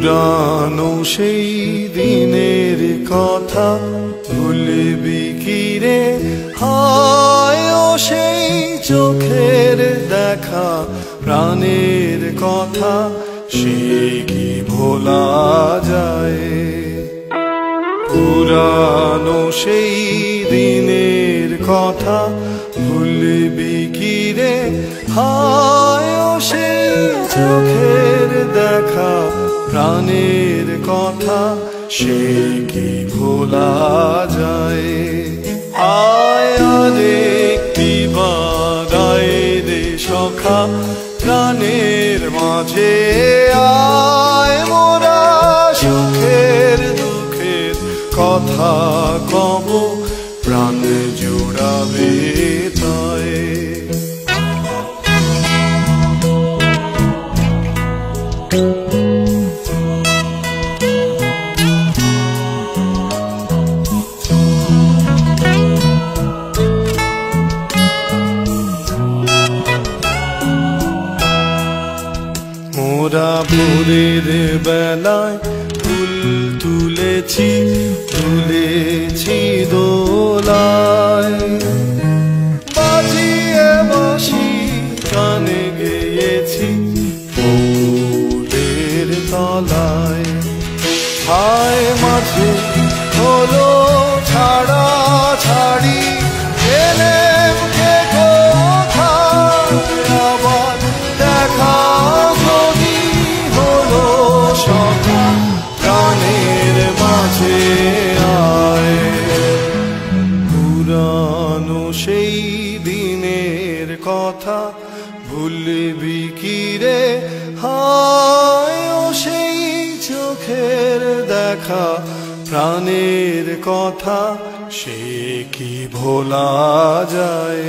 পুরানো সেই দিনের কথা ভুলবি কি রে? হায় ও সেই চোখের দেখা, প্রাণের কথা সে কি ভোলা যায়? পুরানো সেই দিনের কথা ভুলবি কি রে? হায় ও সেই চোখের দেখা, প্রাণের কথা সে কি ভোলা যায়? আয় আরেকটি বার আয় রে সখা, প্রাণের মাঝে আয় মোরা সুখের দুঃখের কথা কব, প্রাণ জুড়াবে তাই। মোরা ভোরের বেলায় ফুল তুলেছি, তুলেছি দোলায়, বাজিয়ে বাঁশি গানে গেয়েছি ফুলের তলায়। হায় মাঝে হলো ছাড়া ছাড়ি, এলেম কে কোথায় আবার দেখা যদি হলো সখা, প্রাণের মাঝে আয়। পুরানো সেই দিনের কথা ভুলবি কি রে? হায় ও সেই চোখের দেখা, প্রাণের কথা সে কি ভোলা যায়?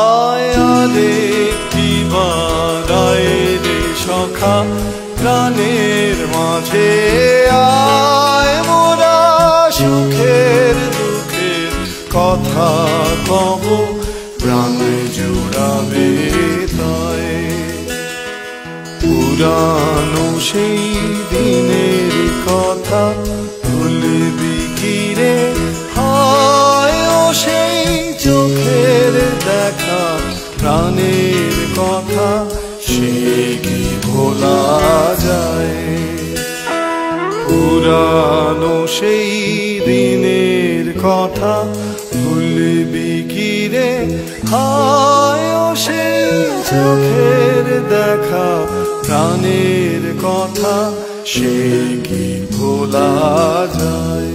আয় আরেকটি বার আয় রে সখা, প্রাণের মাঝে আয় মোরা সুখের দুঃখের কথা কব, প্রাণ জুড়াবে তাই। পুরানো সেই দিনের কথা ভুলবি কি রে? হায় ও সেই চোখের দেখা, প্রাণের কথা সে কি ভোলা যায়? পুরানো সেই দিনের কথা ভুলবি কি রে? হায় ও সেই চোখের দেখা, প্রাণের কথা সে কি ভোলা যায়?